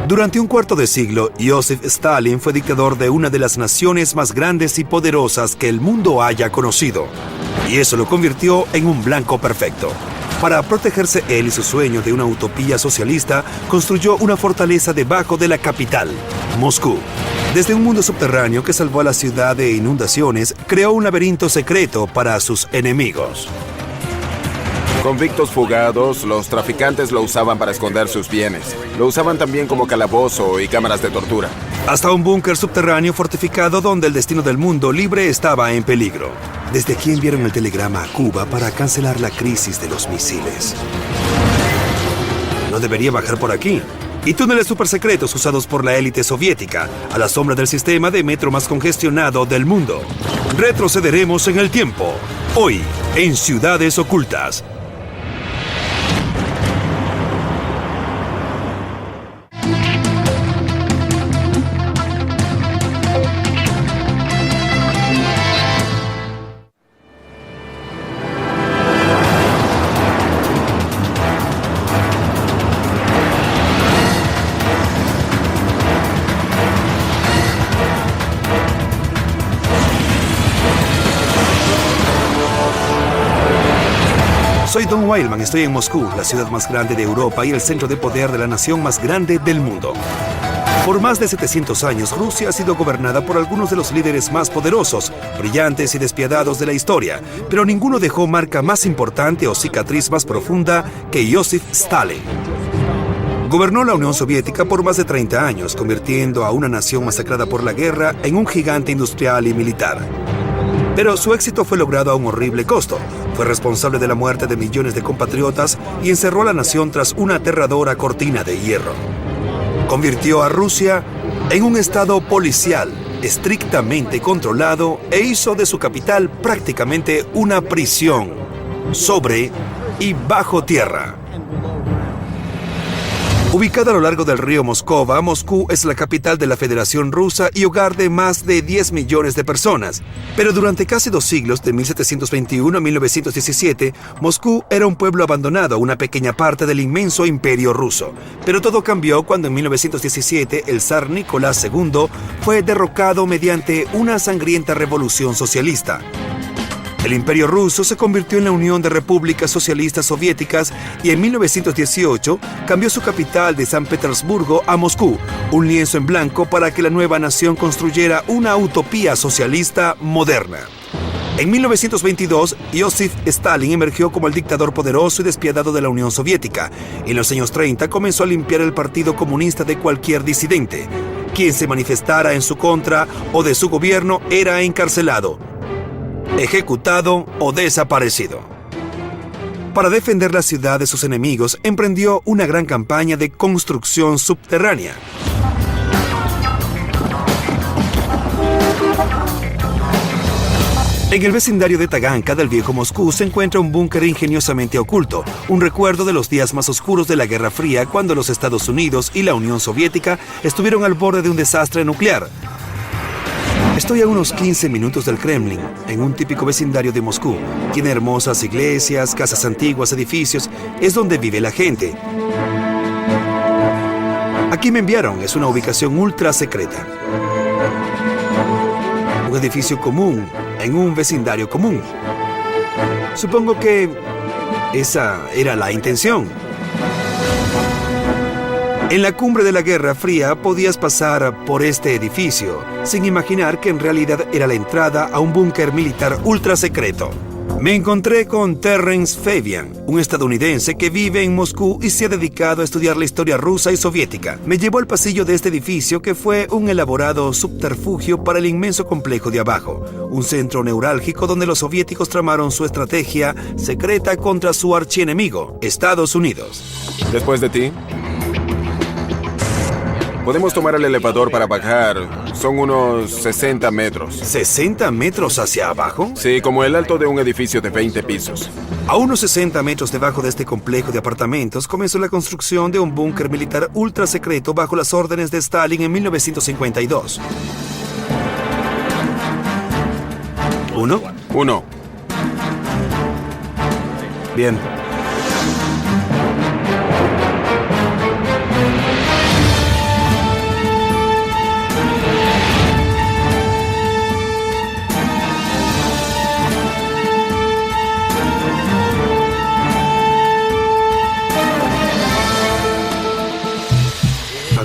Durante un cuarto de siglo, Joseph Stalin fue dictador de una de las naciones más grandes y poderosas que el mundo haya conocido. Y eso lo convirtió en un blanco perfecto. Para protegerse él y su sueño de una utopía socialista, construyó una fortaleza debajo de la capital, Moscú. Desde un mundo subterráneo que salvó a la ciudad de inundaciones, creó un laberinto secreto para sus enemigos. Convictos fugados, los traficantes lo usaban para esconder sus bienes. Lo usaban también como calabozo y cámaras de tortura. Hasta un búnker subterráneo fortificado donde el destino del mundo libre estaba en peligro. Desde aquí enviaron el telegrama a Cuba para cancelar la crisis de los misiles. No debería bajar por aquí. Y túneles supersecretos usados por la élite soviética, a la sombra del sistema de metro más congestionado del mundo. Retrocederemos en el tiempo, hoy, en Ciudades Ocultas. Soy Don Wildman, estoy en Moscú, la ciudad más grande de Europa y el centro de poder de la nación más grande del mundo. Por más de 700 años, Rusia ha sido gobernada por algunos de los líderes más poderosos, brillantes y despiadados de la historia, pero ninguno dejó marca más importante o cicatriz más profunda que Joseph Stalin. Gobernó la Unión Soviética por más de 30 años, convirtiendo a una nación masacrada por la guerra en un gigante industrial y militar. Pero su éxito fue logrado a un horrible costo. Fue responsable de la muerte de millones de compatriotas y encerró a la nación tras una aterradora cortina de hierro. Convirtió a Rusia en un estado policial, estrictamente controlado, e hizo de su capital prácticamente una prisión, sobre y bajo tierra. Ubicada a lo largo del río Moscova, Moscú es la capital de la Federación Rusa y hogar de más de 10 millones de personas. Pero durante casi 2 siglos, de 1721 a 1917, Moscú era un pueblo abandonado, una pequeña parte del inmenso imperio ruso. Pero todo cambió cuando en 1917 el zar Nicolás II fue derrocado mediante una sangrienta revolución socialista. El Imperio Ruso se convirtió en la Unión de Repúblicas Socialistas Soviéticas y en 1918 cambió su capital de San Petersburgo a Moscú, un lienzo en blanco para que la nueva nación construyera una utopía socialista moderna. En 1922, Joseph Stalin emergió como el dictador poderoso y despiadado de la Unión Soviética. En los años 30 comenzó a limpiar el Partido Comunista de cualquier disidente. Quien se manifestara en su contra o de su gobierno era encarcelado, ejecutado o desaparecido. Para defender la ciudad de sus enemigos, emprendió una gran campaña de construcción subterránea. En el vecindario de Taganka del viejo Moscú se encuentra un búnker ingeniosamente oculto, un recuerdo de los días más oscuros de la Guerra Fría, cuando los Estados Unidos y la Unión Soviética estuvieron al borde de un desastre nuclear. Estoy a unos 15 minutos del Kremlin, en un típico vecindario de Moscú. Tiene hermosas iglesias, casas antiguas, edificios. Es donde vive la gente. Aquí me enviaron, es una ubicación ultra secreta. Un edificio común, en un vecindario común. Supongo que esa era la intención. En la cumbre de la Guerra Fría podías pasar por este edificio, sin imaginar que en realidad era la entrada a un búnker militar ultra secreto. Me encontré con Terrence Fabian, un estadounidense que vive en Moscú y se ha dedicado a estudiar la historia rusa y soviética. Me llevó al pasillo de este edificio, que fue un elaborado subterfugio para el inmenso complejo de abajo, un centro neurálgico donde los soviéticos tramaron su estrategia secreta contra su archienemigo, Estados Unidos. Después de ti, podemos tomar el elevador para bajar. Son unos 60 metros. ¿60 metros hacia abajo? Sí, como el alto de un edificio de 20 pisos. A unos 60 metros debajo de este complejo de apartamentos comenzó la construcción de un búnker militar ultra secreto bajo las órdenes de Stalin en 1952. Uno.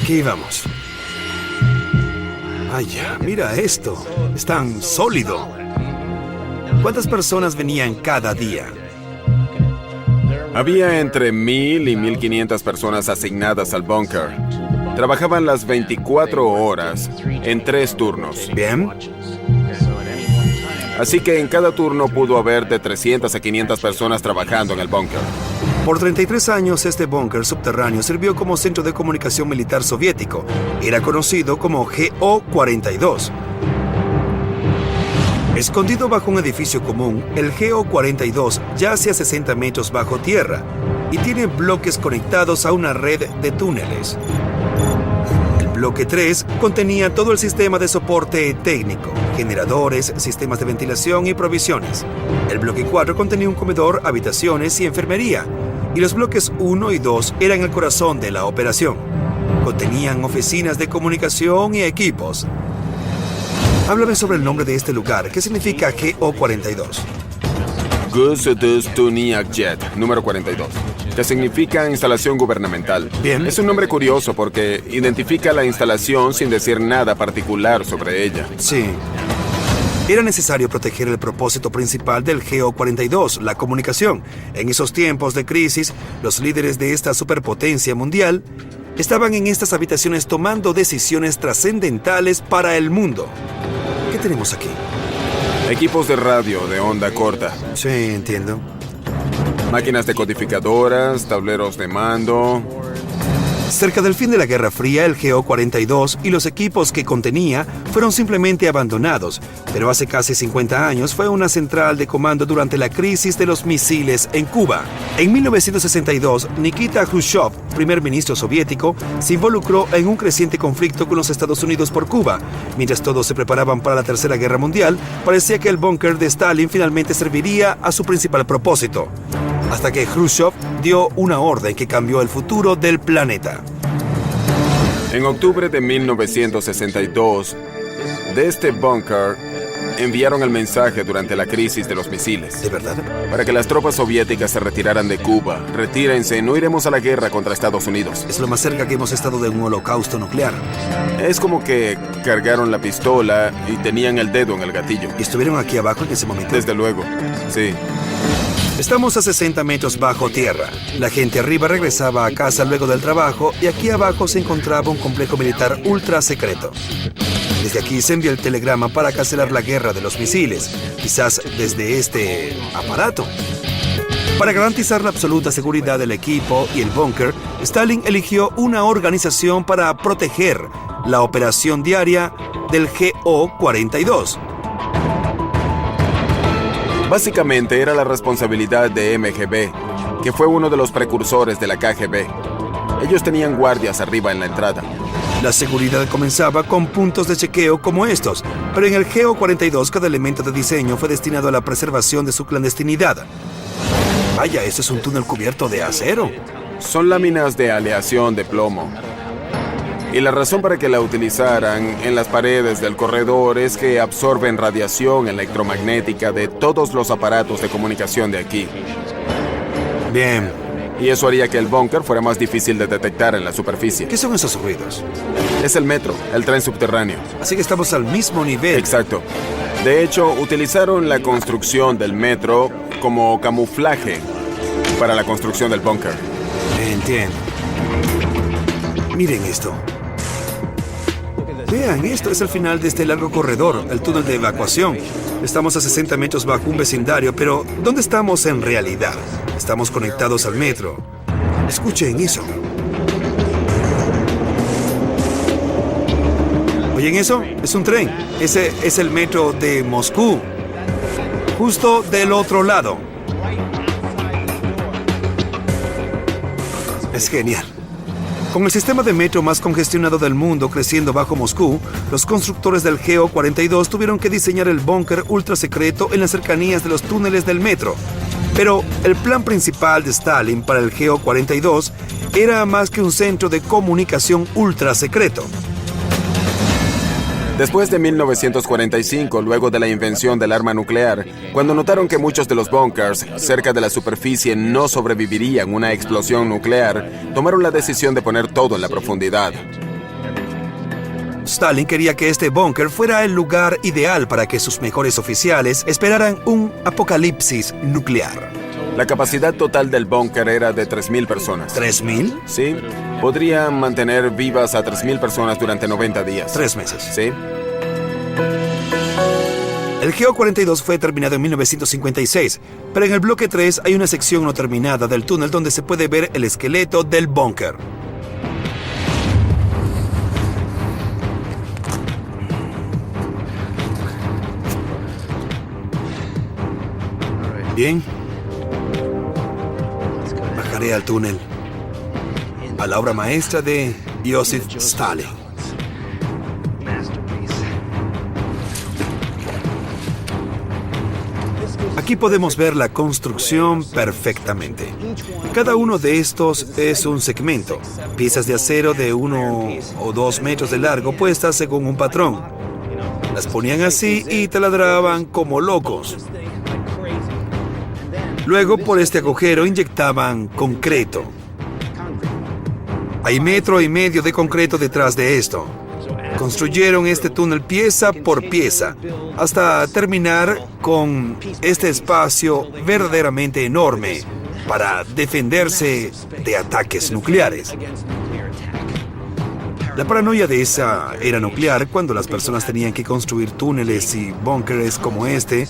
Aquí vamos. Vaya, mira esto. Es tan sólido. ¿Cuántas personas venían cada día? Había entre 1,000 y 1,500 personas asignadas al búnker. Trabajaban las 24 horas en 3 turnos. Bien. Así que en cada turno pudo haber de 300 a 500 personas trabajando en el búnker. Por 33 años, este búnker subterráneo sirvió como centro de comunicación militar soviético. Era conocido como GO-42. Escondido bajo un edificio común, el GO-42 yace a 60 metros bajo tierra y tiene bloques conectados a una red de túneles. El bloque 3 contenía todo el sistema de soporte técnico, generadores, sistemas de ventilación y provisiones. El bloque 4 contenía un comedor, habitaciones y enfermería. Y los bloques 1 y 2 eran el corazón de la operación. Contenían oficinas de comunicación y equipos. Háblame sobre el nombre de este lugar. ¿Qué significa GO-42? Gusudustuniak Jet, número 42, que significa instalación gubernamental. Bien. Es un nombre curioso porque identifica la instalación sin decir nada particular sobre ella. Sí. Era necesario proteger el propósito principal del GO-42, la comunicación. En esos tiempos de crisis, los líderes de esta superpotencia mundial estaban en estas habitaciones tomando decisiones trascendentales para el mundo. ¿Qué tenemos aquí? Equipos de radio de onda corta, Sí, entiendo. máquinas decodificadoras, tableros de mando. Cerca del fin de la Guerra Fría, el GO-42 y los equipos que contenía fueron simplemente abandonados, pero hace casi 50 años fue una central de comando durante la crisis de los misiles en Cuba. En 1962, Nikita Khrushchev, primer ministro soviético, se involucró en un creciente conflicto con los Estados Unidos por Cuba. Mientras todos se preparaban para la Tercera Guerra Mundial, parecía que el búnker de Stalin finalmente serviría a su principal propósito. Hasta que Khrushchev dio una orden que cambió el futuro del planeta. En octubre de 1962, de este búnker enviaron el mensaje durante la crisis de los misiles. ¿De verdad? Para que las tropas soviéticas se retiraran de Cuba. Retírense, no iremos a la guerra contra Estados Unidos. Es lo más cerca que hemos estado de un holocausto nuclear. Es como que cargaron la pistola y tenían el dedo en el gatillo. ¿Y estuvieron aquí abajo en ese momento? Desde luego, sí. Estamos a 60 metros bajo tierra. La gente arriba regresaba a casa luego del trabajo y aquí abajo se encontraba un complejo militar ultra secreto. Desde aquí se envió el telegrama para cancelar la guerra de los misiles, quizás desde este aparato. Para garantizar la absoluta seguridad del equipo y el búnker, Stalin eligió una organización para proteger la operación diaria del GO-42. Básicamente era la responsabilidad de MGB, que fue uno de los precursores de la KGB. Ellos tenían guardias arriba en la entrada. La seguridad comenzaba con puntos de chequeo como estos, pero en el GO-42 cada elemento de diseño fue destinado a la preservación de su clandestinidad. Vaya, eso es un túnel cubierto de acero. Son láminas de aleación de plomo. Y la razón para que la utilizaran en las paredes del corredor es que absorben radiación electromagnética de todos los aparatos de comunicación de aquí. Bien. Y eso haría que el búnker fuera más difícil de detectar en la superficie. ¿Qué son esos ruidos? Es el metro, el tren subterráneo. Así que estamos al mismo nivel. Exacto. De hecho, utilizaron la construcción del metro como camuflaje para la construcción del búnker. Entiendo. Miren esto. Vean, esto es el final de este largo corredor, el túnel de evacuación. Estamos a 60 metros bajo un vecindario, pero ¿dónde estamos en realidad? Estamos conectados al metro. Escuchen eso. ¿Oyen eso? Es un tren. Ese es el metro de Moscú. Justo del otro lado. Es genial. Con el sistema de metro más congestionado del mundo creciendo bajo Moscú, los constructores del GO-42 tuvieron que diseñar el búnker ultra secreto en las cercanías de los túneles del metro. Pero el plan principal de Stalin para el GO-42 era más que un centro de comunicación ultra secreto. Después de 1945, luego de la invención del arma nuclear, cuando notaron que muchos de los búnkers cerca de la superficie no sobrevivirían una explosión nuclear, tomaron la decisión de poner todo en la profundidad. Stalin quería que este búnker fuera el lugar ideal para que sus mejores oficiales esperaran un apocalipsis nuclear. La capacidad total del búnker era de 3.000 personas. ¿3.000? Sí, podrían mantener vivas a 3.000 personas durante 90 días. 3 meses. Sí. El GO-42 fue terminado en 1956, pero en el bloque 3 hay una sección no terminada del túnel donde se puede ver el esqueleto del búnker. Bien. Bajaré al túnel. A la obra maestra de Joseph Stalin. Aquí podemos ver la construcción perfectamente. Cada uno de estos es un segmento, piezas de acero de 1 o 2 metros de largo puestas según un patrón. Las ponían así y taladraban como locos. Luego, por este agujero inyectaban concreto. Hay 1,5 metros de concreto detrás de esto. Construyeron este túnel pieza por pieza, hasta terminar con este espacio verdaderamente enorme para defenderse de ataques nucleares. La paranoia de esa era nuclear, cuando las personas tenían que construir túneles y búnkeres como este.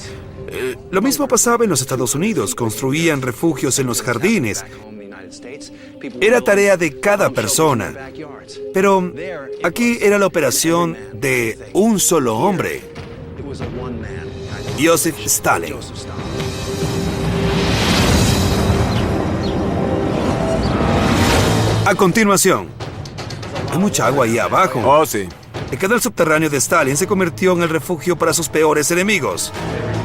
Lo mismo pasaba en los Estados Unidos, construían refugios en los jardines. Era tarea de cada persona. Pero aquí era la operación de un solo hombre, Joseph Stalin. A continuación, hay mucha agua ahí abajo. Oh, sí. El canal subterráneo de Stalin se convirtió en el refugio para sus peores enemigos.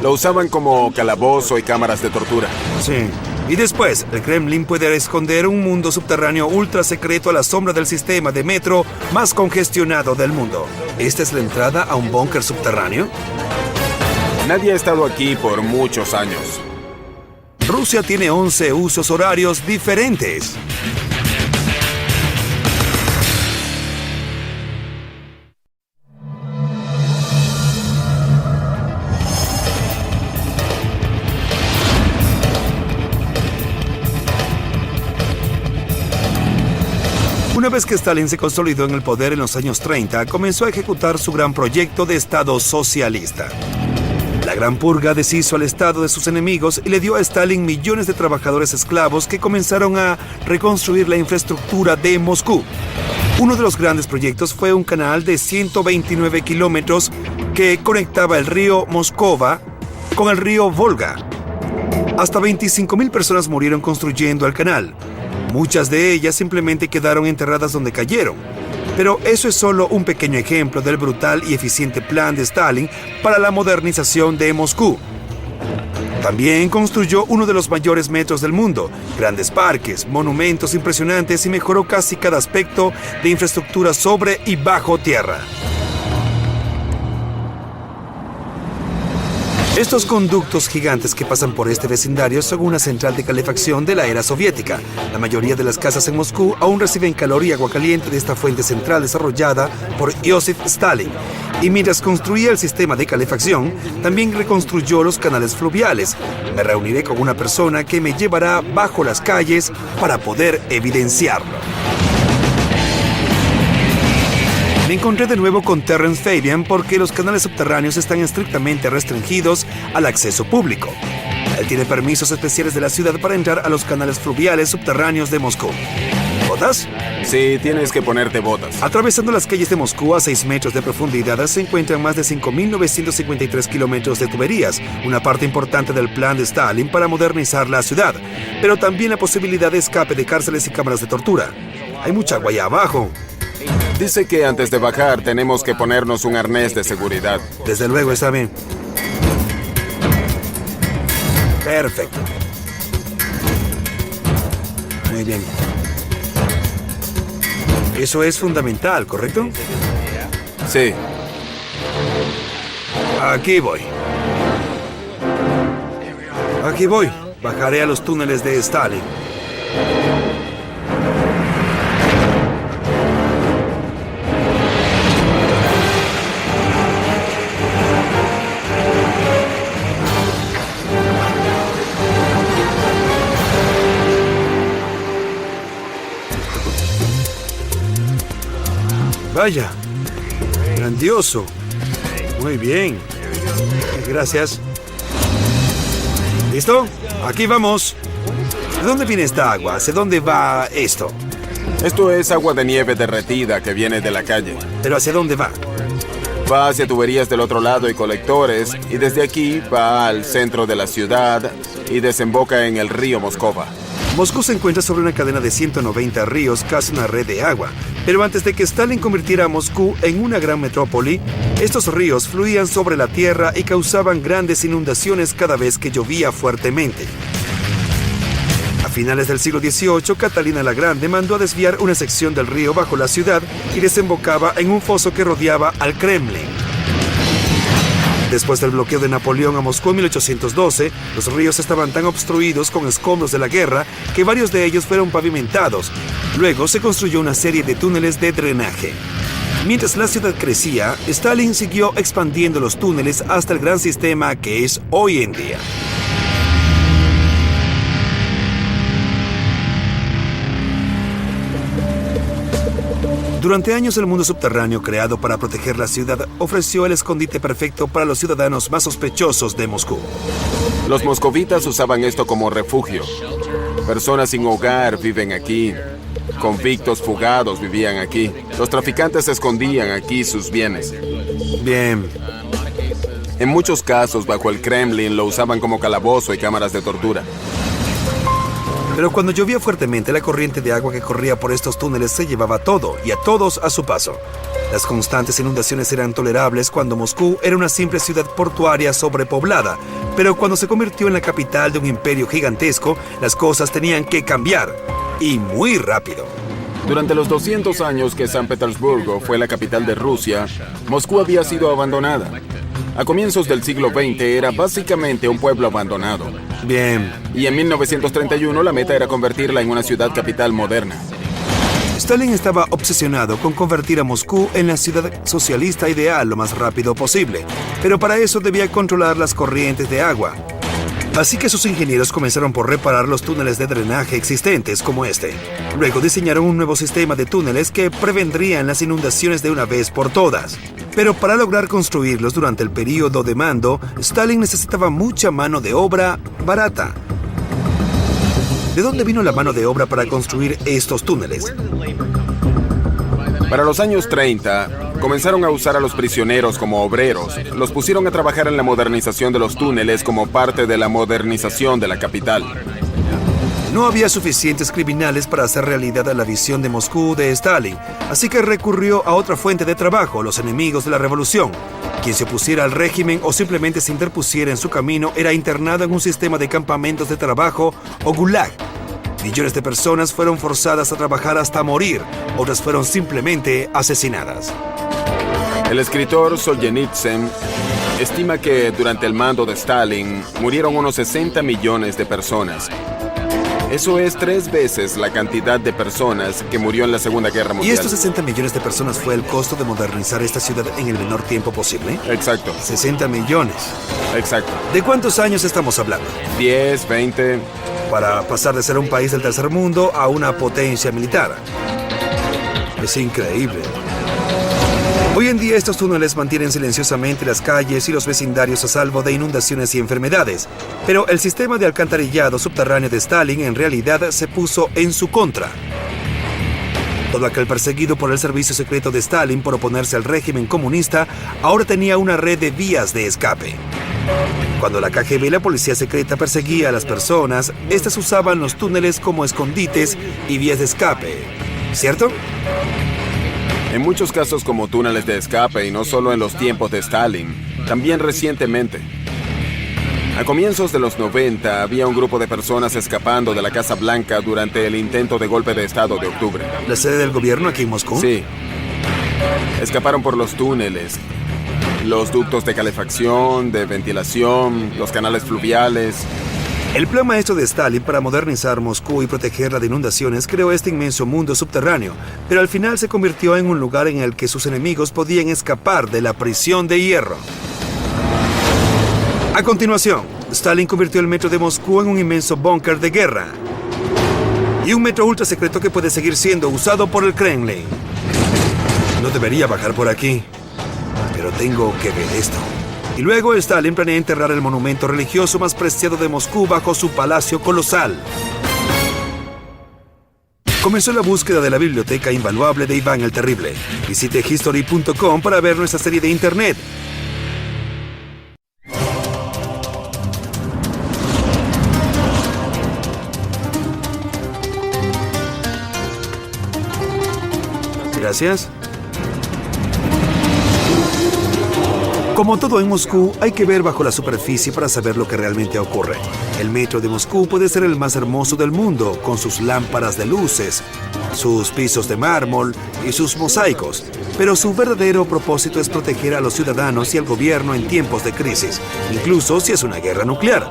Lo usaban como calabozo y cámaras de tortura. Sí. Y después, el Kremlin puede esconder un mundo subterráneo ultra secreto a la sombra del sistema de metro más congestionado del mundo. ¿Esta es la entrada a un búnker subterráneo? Nadie ha estado aquí por muchos años. Rusia tiene 11 usos horarios diferentes. Una vez que Stalin se consolidó en el poder en los años 30, comenzó a ejecutar su gran proyecto de Estado socialista. La Gran Purga deshizo al Estado de sus enemigos y le dio a Stalin millones de trabajadores esclavos que comenzaron a reconstruir la infraestructura de Moscú. Uno de los grandes proyectos fue un canal de 129 kilómetros que conectaba el río Moscova con el río Volga. Hasta 25,000 personas murieron construyendo el canal. Muchas de ellas simplemente quedaron enterradas donde cayeron. Pero eso es solo un pequeño ejemplo del brutal y eficiente plan de Stalin para la modernización de Moscú. También construyó uno de los mayores metros del mundo, grandes parques, monumentos impresionantes y mejoró casi cada aspecto de infraestructura sobre y bajo tierra. Estos conductos gigantes que pasan por este vecindario son una central de calefacción de la era soviética. La mayoría de las casas en Moscú aún reciben calor y agua caliente de esta fuente central desarrollada por Joseph Stalin. Y mientras construía el sistema de calefacción, también reconstruyó los canales fluviales. Me reuniré con una persona que me llevará bajo las calles para poder evidenciarlo. Me encontré de nuevo con Terrence Fabian porque los canales subterráneos están estrictamente restringidos al acceso público. Él tiene permisos especiales de la ciudad para entrar a los canales fluviales subterráneos de Moscú. ¿Botas? Sí, tienes que ponerte botas. Atravesando las calles de Moscú a 6 metros de profundidad se encuentran más de 5.953 kilómetros de tuberías, una parte importante del plan de Stalin para modernizar la ciudad, pero también la posibilidad de escape de cárceles y cámaras de tortura. Hay mucha agua allá abajo. Dice que antes de bajar tenemos que ponernos un arnés de seguridad. Desde luego, está bien. Perfecto. Muy bien. Eso es fundamental, ¿correcto? Sí. Aquí voy. Aquí voy. Bajaré a los túneles de Stalin. Vaya, grandioso. Muy bien. Gracias. ¿Listo? Aquí vamos. ¿De dónde viene esta agua? ¿Hacia dónde va esto? Esto es agua de nieve derretida que viene de la calle. ¿Pero hacia dónde va? Va hacia tuberías del otro lado y colectores, y desde aquí va al centro de la ciudad y desemboca en el río Moscova. Moscú se encuentra sobre una cadena de 190 ríos, casi una red de agua. Pero antes de que Stalin convirtiera a Moscú en una gran metrópoli, estos ríos fluían sobre la tierra y causaban grandes inundaciones cada vez que llovía fuertemente. A finales del siglo XVIII, Catalina la Grande mandó a desviar una sección del río bajo la ciudad y desembocaba en un foso que rodeaba al Kremlin. Después del bloqueo de Napoleón a Moscú en 1812, los ríos estaban tan obstruidos con escombros de la guerra que varios de ellos fueron pavimentados. Luego se construyó una serie de túneles de drenaje. Mientras la ciudad crecía, Stalin siguió expandiendo los túneles hasta el gran sistema que es hoy en día. Durante años, el mundo subterráneo creado para proteger la ciudad ofreció el escondite perfecto para los ciudadanos más sospechosos de Moscú. Los moscovitas usaban esto como refugio. Personas sin hogar viven aquí. Convictos fugados vivían aquí. Los traficantes escondían aquí sus bienes. Bien. En muchos casos, bajo el Kremlin, lo usaban como calabozo y cámaras de tortura. Pero cuando llovía fuertemente, la corriente de agua que corría por estos túneles se llevaba todo y a todos a su paso. Las constantes inundaciones eran tolerables cuando Moscú era una simple ciudad portuaria sobrepoblada, pero cuando se convirtió en la capital de un imperio gigantesco, las cosas tenían que cambiar, y muy rápido. Durante los 200 años que San Petersburgo fue la capital de Rusia, Moscú había sido abandonada. A comienzos del siglo XX era básicamente un pueblo abandonado. Bien. Y en 1931 la meta era convertirla en una ciudad capital moderna. Stalin estaba obsesionado con convertir a Moscú en la ciudad socialista ideal lo más rápido posible, pero para eso debía controlar las corrientes de agua. Así que sus ingenieros comenzaron por reparar los túneles de drenaje existentes como este. Luego diseñaron un nuevo sistema de túneles que prevendrían las inundaciones de una vez por todas. Pero para lograr construirlos durante el periodo de mando, Stalin necesitaba mucha mano de obra barata. ¿De dónde vino la mano de obra para construir estos túneles? Para los años 30, comenzaron a usar a los prisioneros como obreros. Los pusieron a trabajar en la modernización de los túneles como parte de la modernización de la capital. No había suficientes criminales para hacer realidad la visión de Moscú de Stalin, así que recurrió a otra fuente de trabajo, los enemigos de la revolución. Quien se opusiera al régimen o simplemente se interpusiera en su camino era internado en un sistema de campamentos de trabajo o gulag. Millones de personas fueron forzadas a trabajar hasta morir, otras fueron simplemente asesinadas. El escritor Solzhenitsyn estima que durante el mando de Stalin murieron unos 60 millones de personas. Eso es 3 veces la cantidad de personas que murió en la Segunda Guerra Mundial. ¿Y estos 60 millones de personas fue el costo de modernizar esta ciudad en el menor tiempo posible? Exacto. 60 millones. Exacto. ¿De cuántos años estamos hablando? 10, 20... Para pasar de ser un país del tercer mundo a una potencia militar. Es increíble. Hoy en día estos túneles mantienen silenciosamente las calles y los vecindarios a salvo de inundaciones y enfermedades, pero el sistema de alcantarillado subterráneo de Stalin en realidad se puso en su contra. Todo aquel perseguido por el servicio secreto de Stalin por oponerse al régimen comunista ahora tenía una red de vías de escape. Cuando la KGB y la policía secreta perseguía a las personas, estas usaban los túneles como escondites y vías de escape, ¿cierto? En muchos casos como túneles de escape y no solo en los tiempos de Stalin, también recientemente. A comienzos de los 90 había un grupo de personas escapando de la Casa Blanca durante el intento de golpe de Estado de octubre. ¿La sede del gobierno aquí en Moscú? Sí. Escaparon por los túneles, los ductos de calefacción, de ventilación, los canales fluviales. El plan maestro de Stalin para modernizar Moscú y protegerla de inundaciones creó este inmenso mundo subterráneo, pero al final se convirtió en un lugar en el que sus enemigos podían escapar de la prisión de hierro. A continuación, Stalin convirtió el metro de Moscú en un inmenso búnker de guerra y un metro ultra secreto que puede seguir siendo usado por el Kremlin. No debería bajar por aquí, pero tengo que ver esto. Y luego Stalin planea enterrar el monumento religioso más preciado de Moscú bajo su palacio colosal. Comenzó la búsqueda de la biblioteca invaluable de Iván el Terrible. Visite history.com para ver nuestra serie de internet. Gracias. Como todo en Moscú, hay que ver bajo la superficie para saber lo que realmente ocurre. El metro de Moscú puede ser el más hermoso del mundo, con sus lámparas de luces, sus pisos de mármol y sus mosaicos. Pero su verdadero propósito es proteger a los ciudadanos y al gobierno en tiempos de crisis, incluso si es una guerra nuclear.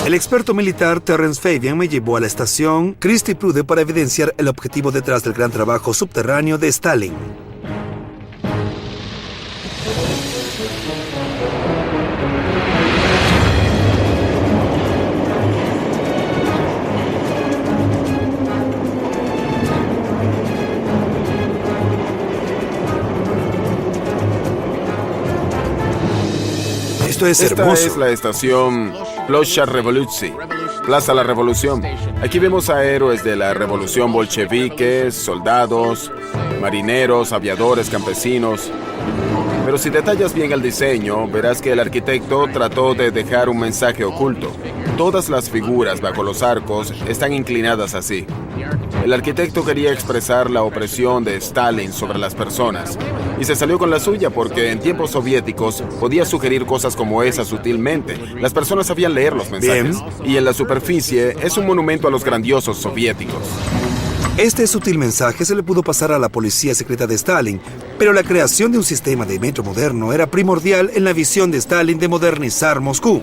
El experto militar Terence Fabian me llevó a la estación Christie Prude para evidenciar el objetivo detrás del gran trabajo subterráneo de Stalin. Esto es hermoso. Esta es la estación Ploshcha Revolutsy, Plaza La Revolución. Aquí vemos a héroes de la revolución bolcheviques, soldados, marineros, aviadores, campesinos. Pero si detallas bien el diseño, verás que el arquitecto trató de dejar un mensaje oculto. Todas las figuras bajo los arcos están inclinadas así. El arquitecto quería expresar la opresión de Stalin sobre las personas. Y se salió con la suya porque en tiempos soviéticos podía sugerir cosas como esa sutilmente. Las personas sabían leer los mensajes. Bien. Y en la superficie es un monumento a los grandiosos soviéticos. Este sutil mensaje se le pudo pasar a la policía secreta de Stalin, pero la creación de un sistema de metro moderno era primordial en la visión de Stalin de modernizar Moscú.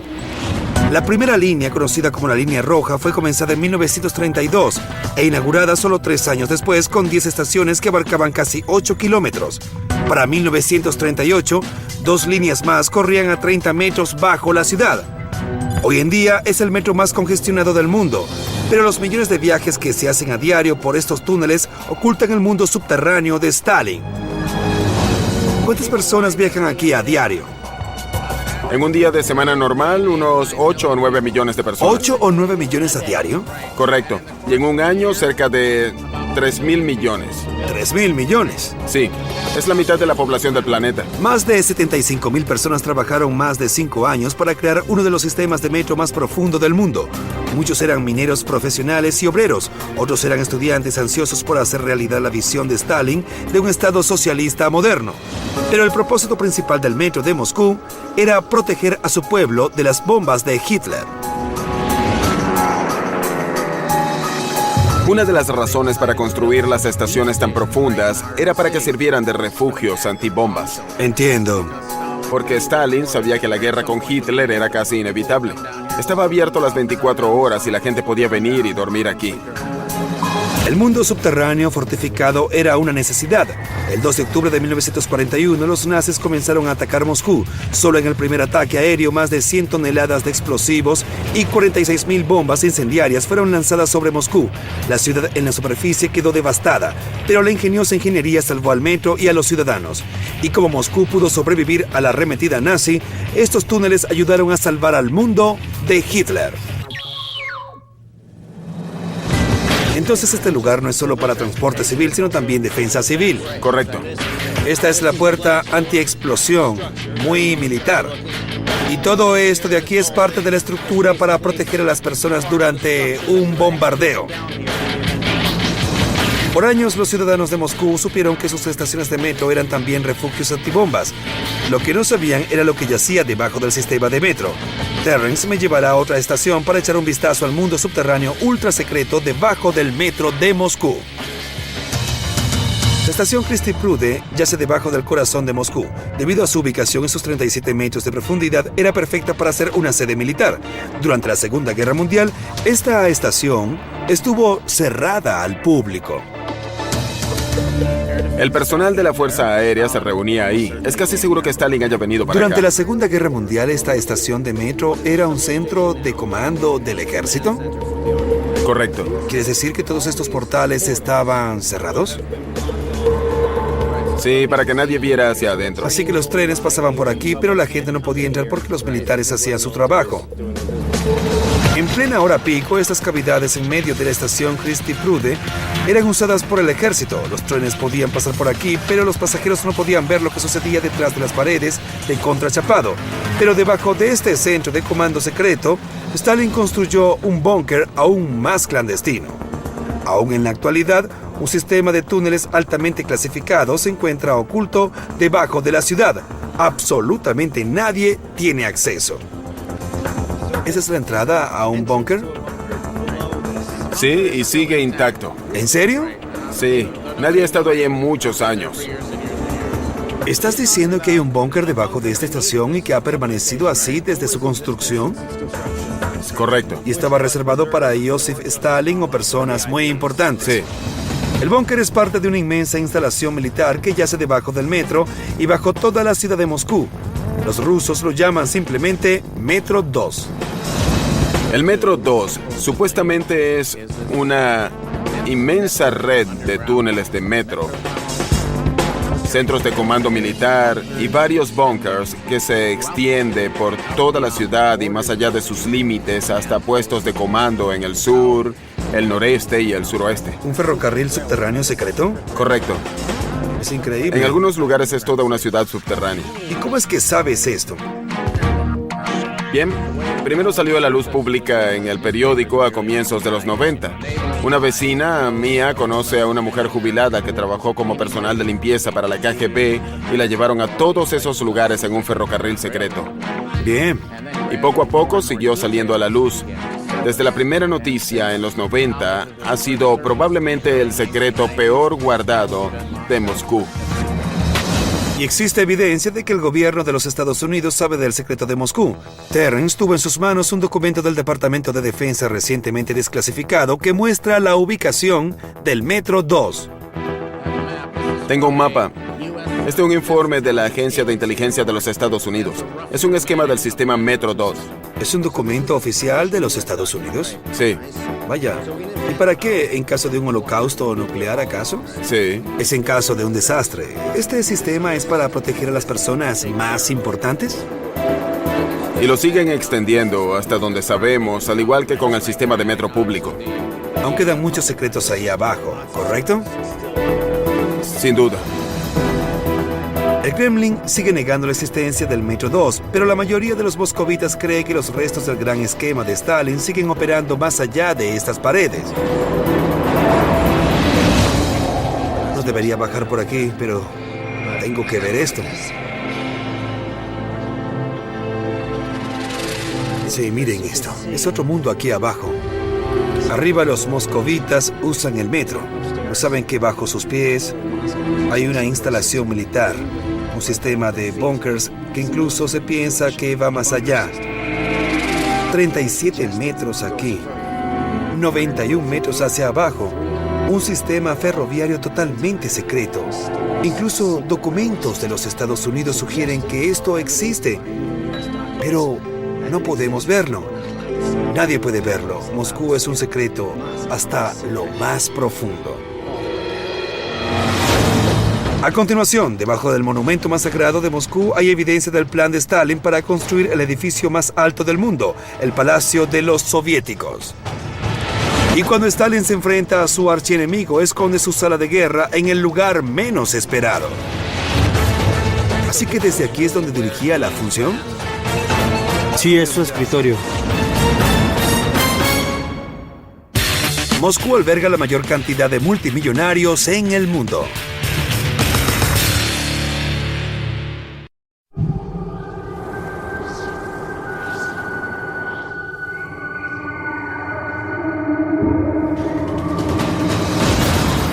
La primera línea, conocida como la Línea Roja, fue comenzada en 1932 e inaugurada solo 3 años después con 10 estaciones que abarcaban casi 8 kilómetros. Para 1938, 2 líneas más corrían a 30 metros bajo la ciudad. Hoy en día es el metro más congestionado del mundo, pero los millones de viajes que se hacen a diario por estos túneles ocultan el mundo subterráneo de Stalin. ¿Cuántas personas viajan aquí a diario? En un día de semana normal, unos 8 o 9 millones de personas. ¿8 o 9 millones a diario? Correcto. Y en un año, cerca de 3.000 millones. 3.000 millones. Sí, es la mitad de la población del planeta. Más de 75.000 personas trabajaron más de 5 años para crear uno de los sistemas de metro más profundo del mundo. Muchos eran mineros profesionales y obreros, otros eran estudiantes ansiosos por hacer realidad la visión de Stalin de un Estado socialista moderno. Pero el propósito principal del metro de Moscú era proteger a su pueblo de las bombas de Hitler. Una de las razones para construir las estaciones tan profundas era para que sirvieran de refugios antibombas. Entiendo. Porque Stalin sabía que la guerra con Hitler era casi inevitable. Estaba abierto las 24 horas y la gente podía venir y dormir aquí. El mundo subterráneo fortificado era una necesidad. El 2 de octubre de 1941, los nazis comenzaron a atacar Moscú. Solo en el primer ataque aéreo, más de 100 toneladas de explosivos y 46.000 bombas incendiarias fueron lanzadas sobre Moscú. La ciudad en la superficie quedó devastada, pero la ingeniosa ingeniería salvó al metro y a los ciudadanos. Y como Moscú pudo sobrevivir a la arremetida nazi, estos túneles ayudaron a salvar al mundo de Hitler. Entonces este lugar no es solo para transporte civil, sino también defensa civil. Correcto. Esta es la puerta antiexplosión, muy militar. Y todo esto de aquí es parte de la estructura para proteger a las personas durante un bombardeo. Por años, los ciudadanos de Moscú supieron que sus estaciones de metro eran también refugios antibombas. Lo que no sabían era lo que yacía debajo del sistema de metro. Terence me llevará a otra estación para echar un vistazo al mundo subterráneo ultra secreto debajo del metro de Moscú. La estación Christie Prude yace debajo del corazón de Moscú. Debido a su ubicación en sus 37 metros de profundidad, era perfecta para ser una sede militar. Durante la Segunda Guerra Mundial, esta estación estuvo cerrada al público. El personal de la Fuerza Aérea se reunía ahí. Es casi seguro que Stalin haya venido para Durante acá. la Segunda Guerra Mundial, esta estación de metro era un centro de comando del ejército. Correcto. ¿Quieres decir que todos estos portales estaban cerrados? Sí, para que nadie viera hacia adentro. Así que los trenes pasaban por aquí, pero la gente no podía entrar porque los militares hacían su trabajo. En plena hora pico, estas cavidades en medio de la estación Christie Prude eran usadas por el ejército. Los trenes podían pasar por aquí, pero los pasajeros no podían ver lo que sucedía detrás de las paredes de contrachapado. Pero debajo de este centro de comando secreto, Stalin construyó un búnker aún más clandestino. Aún en la actualidad, un sistema de túneles altamente clasificado se encuentra oculto debajo de la ciudad. Absolutamente nadie tiene acceso. ¿Esa es la entrada a un búnker? Sí, y sigue intacto. ¿En serio? Sí, nadie ha estado ahí en muchos años. ¿Estás diciendo que hay un búnker debajo de esta estación y que ha permanecido así desde su construcción? Es correcto. ¿Y estaba reservado para Joseph Stalin o personas muy importantes? Sí. El búnker es parte de una inmensa instalación militar que yace debajo del metro y bajo toda la ciudad de Moscú. Los rusos lo llaman simplemente Metro 2. El Metro 2 supuestamente es una inmensa red de túneles de metro, centros de comando militar y varios búnkers que se extiende por toda la ciudad y más allá de sus límites hasta puestos de comando en el sur, el noreste y el suroeste. ¿Un ferrocarril subterráneo secreto? Correcto. Es increíble. En algunos lugares es toda una ciudad subterránea. ¿Y cómo es que sabes esto? Bien, primero salió a la luz pública en el periódico a comienzos de los 90. Una vecina mía conoce a una mujer jubilada que trabajó como personal de limpieza para la KGB y la llevaron a todos esos lugares en un ferrocarril secreto. Bien. Y poco a poco siguió saliendo a la luz. Desde la primera noticia en los 90, ha sido probablemente el secreto peor guardado de Moscú. Y existe evidencia de que el gobierno de los Estados Unidos sabe del secreto de Moscú. Terrence tuvo en sus manos un documento del Departamento de Defensa recientemente desclasificado que muestra la ubicación del Metro 2. Tengo un mapa. Este es un informe de la Agencia de Inteligencia de los Estados Unidos. Es un esquema del sistema Metro 2. ¿Es un documento oficial de los Estados Unidos? Sí. Vaya. ¿Y para qué? ¿En caso de un holocausto nuclear, acaso? Sí. Es en caso de un desastre. ¿Este sistema es para proteger a las personas más importantes? Y lo siguen extendiendo hasta donde sabemos, al igual que con el sistema de metro público. Aún quedan muchos secretos ahí abajo, ¿correcto? Sin duda. El Kremlin sigue negando la existencia del Metro 2, pero la mayoría de los moscovitas cree que los restos del gran esquema de Stalin siguen operando más allá de estas paredes. No debería bajar por aquí, pero tengo que ver esto. Sí, miren esto. Es otro mundo aquí abajo. Arriba los moscovitas usan el metro. No saben que bajo sus pies hay una instalación militar. Un sistema de bunkers que incluso se piensa que va más allá. 37 metros aquí. 91 metros hacia abajo. Un sistema ferroviario totalmente secreto. Incluso documentos de los Estados Unidos sugieren que esto existe. Pero no podemos verlo. Nadie puede verlo. Moscú es un secreto hasta lo más profundo. A continuación, debajo del monumento más sagrado de Moscú hay evidencia del plan de Stalin para construir el edificio más alto del mundo, el Palacio de los Soviéticos. Y cuando Stalin se enfrenta a su archienemigo, esconde su sala de guerra en el lugar menos esperado. Así que desde aquí es donde dirigía la función. Sí, es su escritorio. Moscú alberga la mayor cantidad de multimillonarios en el mundo.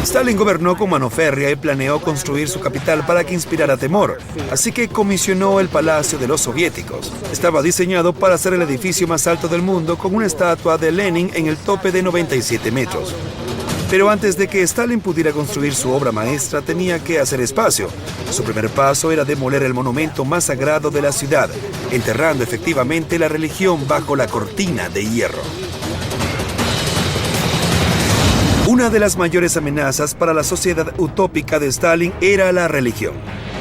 Stalin gobernó con mano férrea y planeó construir su capital para que inspirara temor, así que comisionó el Palacio de los Soviéticos. Estaba diseñado para ser el edificio más alto del mundo con una estatua de Lenin en el tope de 97 metros. Pero antes de que Stalin pudiera construir su obra maestra, tenía que hacer espacio. Su primer paso era demoler el monumento más sagrado de la ciudad, enterrando efectivamente la religión bajo la cortina de hierro. Una de las mayores amenazas para la sociedad utópica de Stalin era la religión.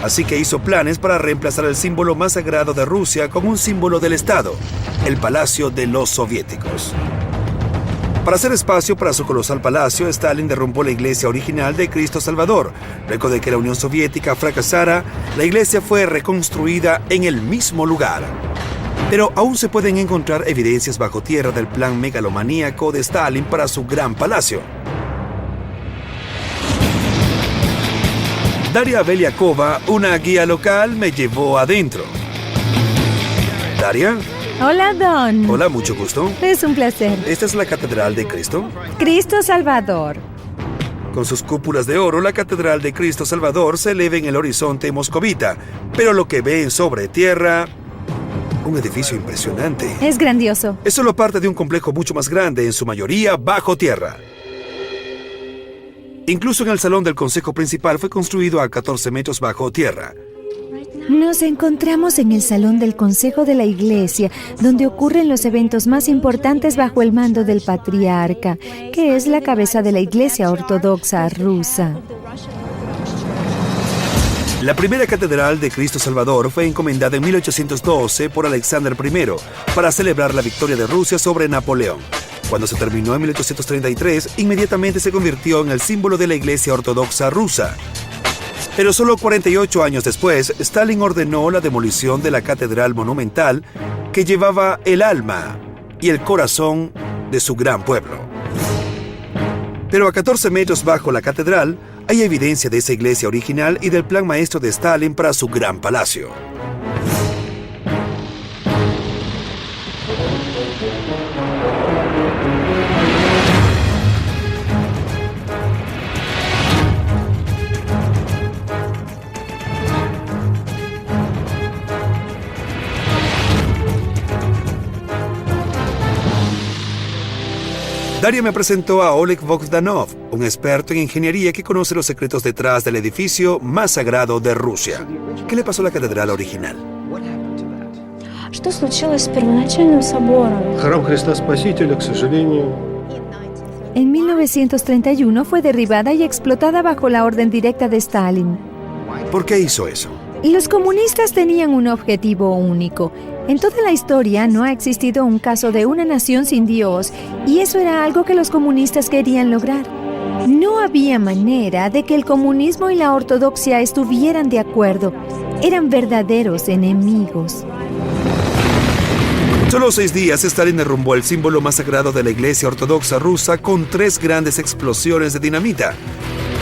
Así que hizo planes para reemplazar el símbolo más sagrado de Rusia con un símbolo del Estado, el Palacio de los Soviéticos. Para hacer espacio para su colosal palacio, Stalin derrumbó la iglesia original de Cristo Salvador. Luego de que la Unión Soviética fracasara, la iglesia fue reconstruida en el mismo lugar. Pero aún se pueden encontrar evidencias bajo tierra del plan megalomaníaco de Stalin para su gran palacio. Daria Beliakova, una guía local, me llevó adentro. Daria. Hola, Don. Hola, mucho gusto. Es un placer. ¿Esta es la Catedral de Cristo? Cristo Salvador. Con sus cúpulas de oro, la Catedral de Cristo Salvador se eleva en el horizonte moscovita. Pero lo que ven sobre tierra... un edificio impresionante. Es grandioso. Es solo parte de un complejo mucho más grande, en su mayoría bajo tierra. Incluso en el salón del consejo principal fue construido a 14 metros bajo tierra. Nos encontramos en el salón del consejo de la iglesia, donde ocurren los eventos más importantes bajo el mando del patriarca, que es la cabeza de la iglesia ortodoxa rusa. La primera catedral de Cristo Salvador fue encomendada en 1812 por Alexander I para celebrar la victoria de Rusia sobre Napoleón. Cuando se terminó en 1833, inmediatamente se convirtió en el símbolo de la Iglesia Ortodoxa rusa. Pero solo 48 años después, Stalin ordenó la demolición de la catedral monumental que llevaba el alma y el corazón de su gran pueblo. Pero a 14 metros bajo la catedral, hay evidencia de esa iglesia original y del plan maestro de Stalin para su gran palacio. Daria me presentó a Oleg Bogdanov, un experto en ingeniería que conoce los secretos detrás del edificio más sagrado de Rusia. ¿Qué le pasó a la catedral original? Что случилось с первоначальным собором? Храм Христа Спасителя, к сожалению, En 1931 fue derribada y explotada bajo la orden directa de Stalin. ¿Por qué hizo eso? Los comunistas tenían un objetivo único. En toda la historia no ha existido un caso de una nación sin Dios, y eso era algo que los comunistas querían lograr. No había manera de que el comunismo y la ortodoxia estuvieran de acuerdo. Eran verdaderos enemigos. Solo 6 días, Stalin derrumbó el símbolo más sagrado de la Iglesia Ortodoxa rusa con 3 grandes explosiones de dinamita.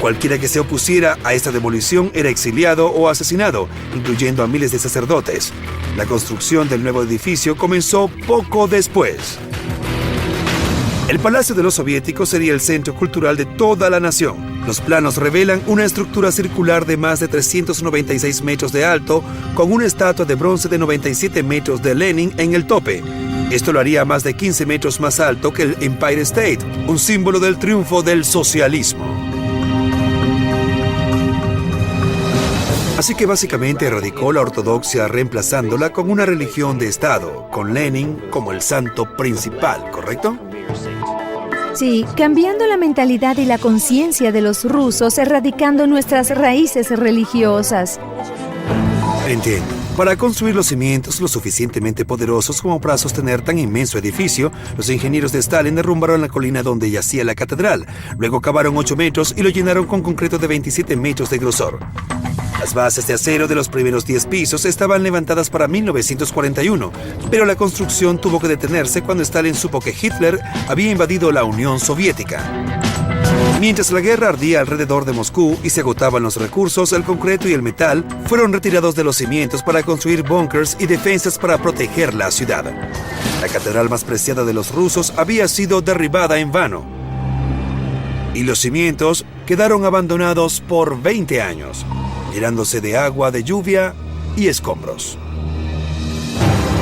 Cualquiera que se opusiera a esta demolición era exiliado o asesinado, incluyendo a miles de sacerdotes. La construcción del nuevo edificio comenzó poco después. El Palacio de los Soviéticos sería el centro cultural de toda la nación. Los planos revelan una estructura circular de más de 396 metros de alto, con una estatua de bronce de 97 metros de Lenin en el tope. Esto lo haría más de 15 metros más alto que el Empire State, un símbolo del triunfo del socialismo. Así que básicamente erradicó la ortodoxia reemplazándola con una religión de Estado, con Lenin como el santo principal, ¿correcto? Sí, cambiando la mentalidad y la conciencia de los rusos, erradicando nuestras raíces religiosas. Entiendo. Para construir los cimientos lo suficientemente poderosos como para sostener tan inmenso edificio, los ingenieros de Stalin derrumbaron la colina donde yacía la catedral. Luego cavaron 8 metros y lo llenaron con concreto de 27 metros de grosor. Las bases de acero de los primeros 10 pisos estaban levantadas para 1941, pero la construcción tuvo que detenerse cuando Stalin supo que Hitler había invadido la Unión Soviética. Mientras la guerra ardía alrededor de Moscú y se agotaban los recursos, el concreto y el metal fueron retirados de los cimientos para construir búnkers y defensas para proteger la ciudad. La catedral más preciada de los rusos había sido derribada en vano. Y los cimientos quedaron abandonados por 20 años, llenándose de agua de lluvia y escombros.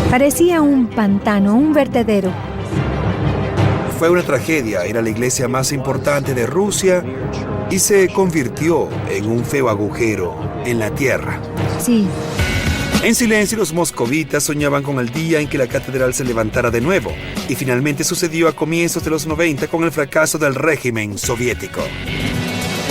Parecía un pantano, un vertedero. Fue una tragedia, era la iglesia más importante de Rusia y se convirtió en un feo agujero en la tierra. Sí. En silencio, los moscovitas soñaban con el día en que la catedral se levantara de nuevo, y finalmente sucedió a comienzos de los 90 con el fracaso del régimen soviético.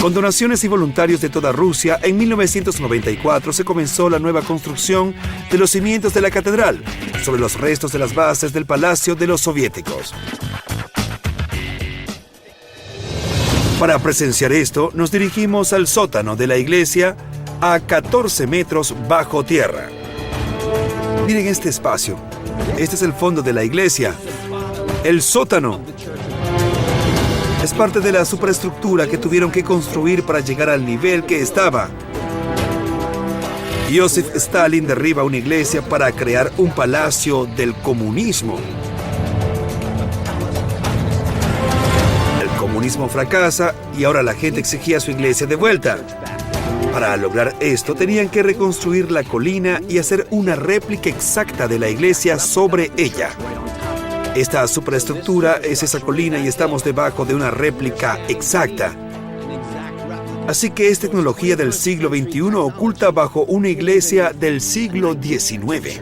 Con donaciones y voluntarios de toda Rusia, en 1994 se comenzó la nueva construcción de los cimientos de la catedral, sobre los restos de las bases del Palacio de los Soviéticos. Para presenciar esto, nos dirigimos al sótano de la iglesia a 14 metros bajo tierra. Miren este espacio. Este es el fondo de la iglesia. El sótano. Es parte de la superestructura que tuvieron que construir para llegar al nivel que estaba. Joseph Stalin derriba una iglesia para crear un palacio del comunismo. El comunismo fracasa y ahora la gente exigía su iglesia de vuelta. Para lograr esto, tenían que reconstruir la colina y hacer una réplica exacta de la iglesia sobre ella. Esta superestructura es esa colina y estamos debajo de una réplica exacta. Así que es tecnología del siglo XXI oculta bajo una iglesia del siglo XIX.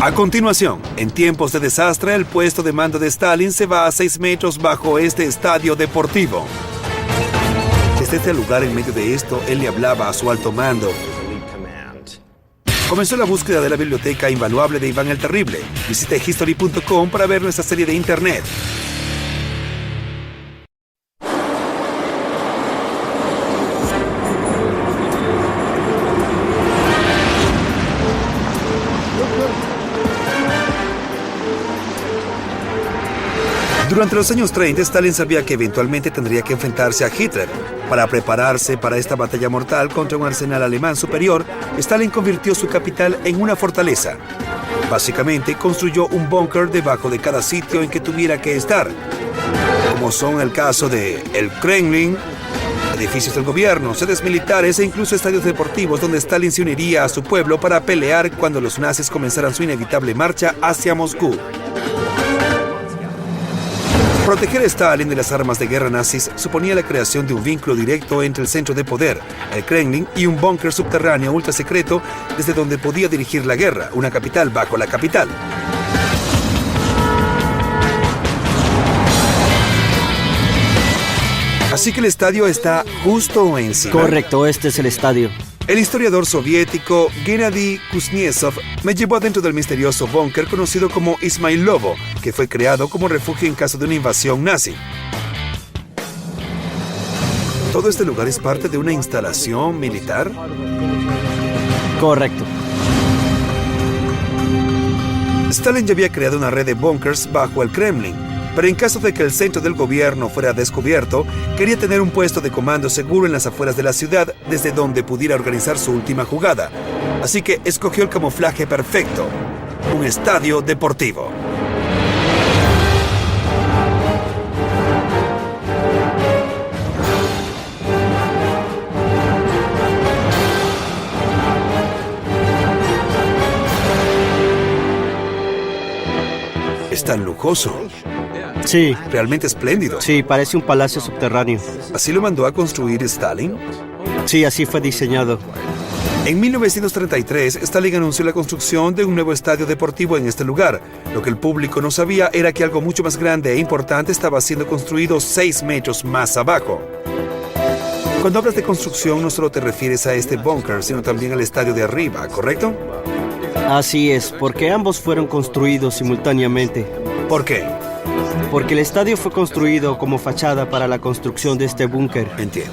A continuación, en tiempos de desastre, el puesto de mando de Stalin se va a 6 metros bajo este estadio deportivo. Desde este lugar, en medio de esto, él le hablaba a su alto mando. Comenzó la búsqueda de la biblioteca invaluable de Iván el Terrible. Visite history.com para ver nuestra serie de internet. Durante los años 30, Stalin sabía que eventualmente tendría que enfrentarse a Hitler. Para prepararse para esta batalla mortal contra un arsenal alemán superior, Stalin convirtió su capital en una fortaleza. Básicamente, construyó un búnker debajo de cada sitio en que tuviera que estar, como son el caso de el Kremlin, edificios del gobierno, sedes militares e incluso estadios deportivos donde Stalin se uniría a su pueblo para pelear cuando los nazis comenzaran su inevitable marcha hacia Moscú. Proteger a Stalin de las armas de guerra nazis suponía la creación de un vínculo directo entre el centro de poder, el Kremlin, y un búnker subterráneo ultra secreto desde donde podía dirigir la guerra, una capital bajo la capital. Así que el estadio está justo encima. Correcto, este es el estadio. El historiador soviético Gennady Kuznetsov me llevó adentro del misterioso búnker conocido como Ismailovo, que fue creado como refugio en caso de una invasión nazi. ¿Todo este lugar es parte de una instalación militar? Correcto. Stalin ya había creado una red de búnkers bajo el Kremlin, pero en caso de que el centro del gobierno fuera descubierto, quería tener un puesto de comando seguro en las afueras de la ciudad desde donde pudiera organizar su última jugada. Así que escogió el camuflaje perfecto, un estadio deportivo. Es tan lujoso. Sí. Realmente espléndido. Sí, parece un palacio subterráneo. ¿Así lo mandó a construir Stalin? Sí, así fue diseñado. En 1933, Stalin anunció la construcción de un nuevo estadio deportivo en este lugar. Lo que el público no sabía era que algo mucho más grande e importante estaba siendo construido 6 metros más abajo. Cuando hablas de construcción, no solo te refieres a este búnker, sino también al estadio de arriba, ¿correcto? Así es, porque ambos fueron construidos simultáneamente. ¿Por qué? Porque el estadio fue construido como fachada para la construcción de este búnker. Entiendo.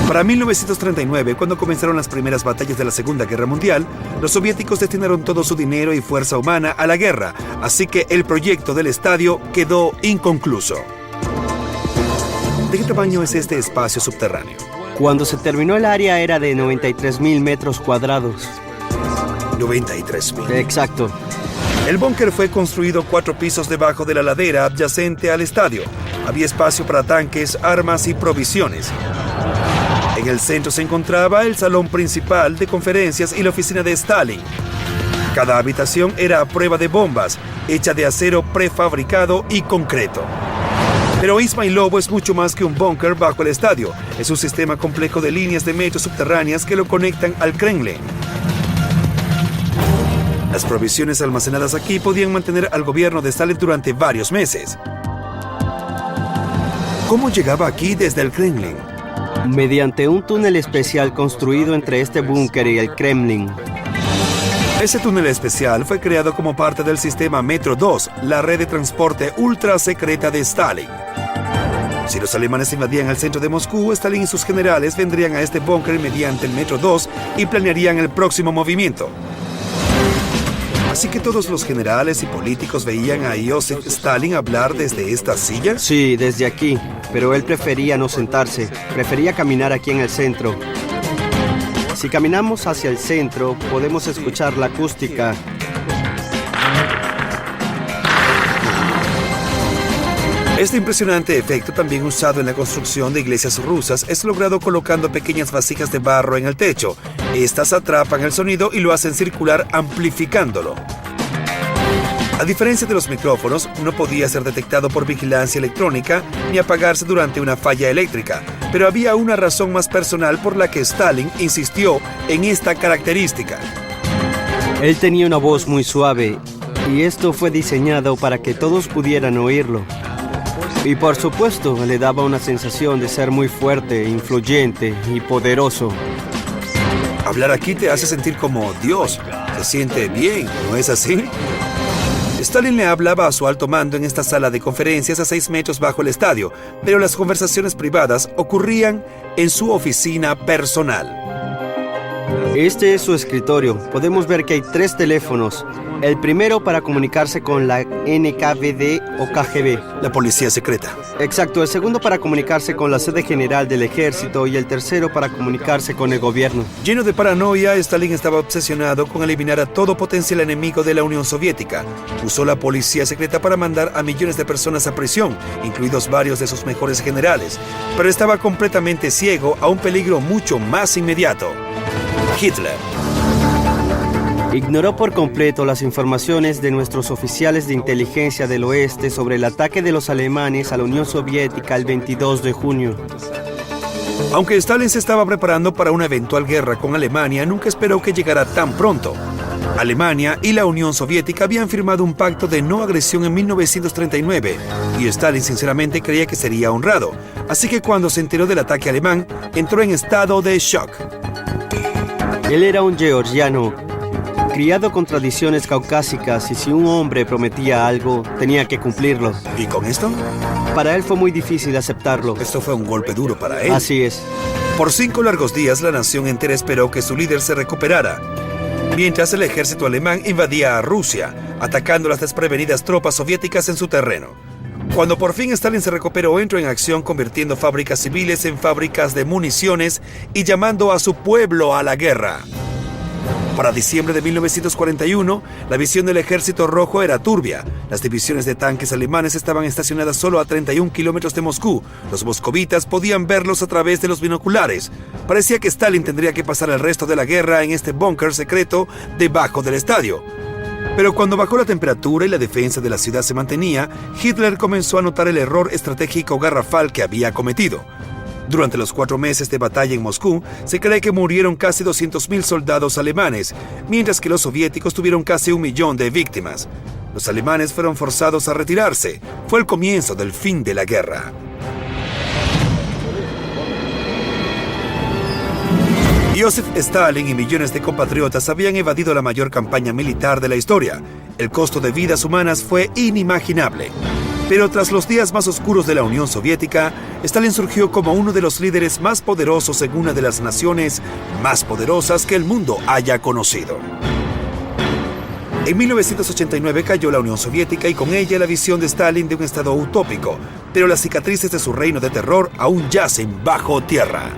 Para 1939, cuando comenzaron las primeras batallas de la Segunda Guerra Mundial, los soviéticos destinaron todo su dinero y fuerza humana a la guerra, así que el proyecto del estadio quedó inconcluso. ¿De qué tamaño es este espacio subterráneo? Cuando se terminó el área era de 93,000 metros cuadrados. 93,000. Exacto. El búnker fue construido 4 pisos debajo de la ladera adyacente al estadio. Había espacio para tanques, armas y provisiones. En el centro se encontraba el salón principal de conferencias y la oficina de Stalin. Cada habitación era a prueba de bombas, hecha de acero prefabricado y concreto. Pero Izmailovo es mucho más que un búnker bajo el estadio. Es un sistema complejo de líneas de metro subterráneas que lo conectan al Kremlin. Las provisiones almacenadas aquí podían mantener al gobierno de Stalin durante varios meses. ¿Cómo llegaba aquí desde el Kremlin? Mediante un túnel especial construido entre este búnker y el Kremlin. Ese túnel especial fue creado como parte del sistema Metro 2, la red de transporte ultra secreta de Stalin. Si los alemanes invadían el centro de Moscú, Stalin y sus generales vendrían a este búnker mediante el Metro 2 y planearían el próximo movimiento. ¿Así que todos los generales y políticos veían a Joseph Stalin hablar desde esta silla? Sí, desde aquí, pero él prefería no sentarse, prefería caminar aquí en el centro. Si caminamos hacia el centro, podemos escuchar la acústica. Este impresionante efecto, también usado en la construcción de iglesias rusas, es logrado colocando pequeñas vasijas de barro en el techo. Estas atrapan el sonido y lo hacen circular amplificándolo. A diferencia de los micrófonos, no podía ser detectado por vigilancia electrónica ni apagarse durante una falla eléctrica, pero había una razón más personal por la que Stalin insistió en esta característica. Él tenía una voz muy suave y esto fue diseñado para que todos pudieran oírlo. Y por supuesto, le daba una sensación de ser muy fuerte, influyente y poderoso. Hablar aquí te hace sentir como Dios. Se siente bien, ¿no es así? Stalin le hablaba a su alto mando en esta sala de conferencias a 6 metros bajo el estadio, pero las conversaciones privadas ocurrían en su oficina personal. Este es su escritorio. Podemos ver que hay 3 teléfonos. El primero para comunicarse con la NKVD o KGB. La policía secreta. Exacto, el segundo para comunicarse con la sede general del ejército y el tercero para comunicarse con el gobierno. Lleno de paranoia, Stalin estaba obsesionado con eliminar a todo potencial enemigo de la Unión Soviética. Usó la policía secreta para mandar a millones de personas a prisión, incluidos varios de sus mejores generales. Pero estaba completamente ciego a un peligro mucho más inmediato: Hitler. Ignoró por completo las informaciones de nuestros oficiales de inteligencia del oeste sobre el ataque de los alemanes a la Unión Soviética el 22 de junio. Aunque Stalin se estaba preparando para una eventual guerra con Alemania, nunca esperó que llegara tan pronto. Alemania y la Unión Soviética habían firmado un pacto de no agresión en 1939 y Stalin sinceramente creía que sería honrado. Así que cuando se enteró del ataque alemán, entró en estado de shock. Él era un georgiano, criado con tradiciones caucásicas, y si un hombre prometía algo, tenía que cumplirlo. ¿Y con esto? Para él fue muy difícil aceptarlo. Esto fue un golpe duro para él. Así es. Por 5 largos días, la nación entera esperó que su líder se recuperara, mientras el ejército alemán invadía a Rusia, atacando las desprevenidas tropas soviéticas en su terreno. Cuando por fin Stalin se recuperó, entró en acción convirtiendo fábricas civiles en fábricas de municiones y llamando a su pueblo a la guerra. Para diciembre de 1941, la visión del Ejército Rojo era turbia. Las divisiones de tanques alemanes estaban estacionadas solo a 31 kilómetros de Moscú. Los moscovitas podían verlos a través de los binoculares. Parecía que Stalin tendría que pasar el resto de la guerra en este búnker secreto debajo del estadio. Pero cuando bajó la temperatura y la defensa de la ciudad se mantenía, Hitler comenzó a notar el error estratégico garrafal que había cometido. Durante los 4 meses de batalla en Moscú, se cree que murieron casi 200.000 soldados alemanes, mientras que los soviéticos tuvieron casi 1 millón de víctimas. Los alemanes fueron forzados a retirarse. Fue el comienzo del fin de la guerra. Joseph Stalin y millones de compatriotas habían evadido la mayor campaña militar de la historia. El costo de vidas humanas fue inimaginable. Pero tras los días más oscuros de la Unión Soviética, Stalin surgió como uno de los líderes más poderosos en una de las naciones más poderosas que el mundo haya conocido. En 1989 cayó la Unión Soviética y con ella la visión de Stalin de un estado utópico, pero las cicatrices de su reino de terror aún yacen bajo tierra.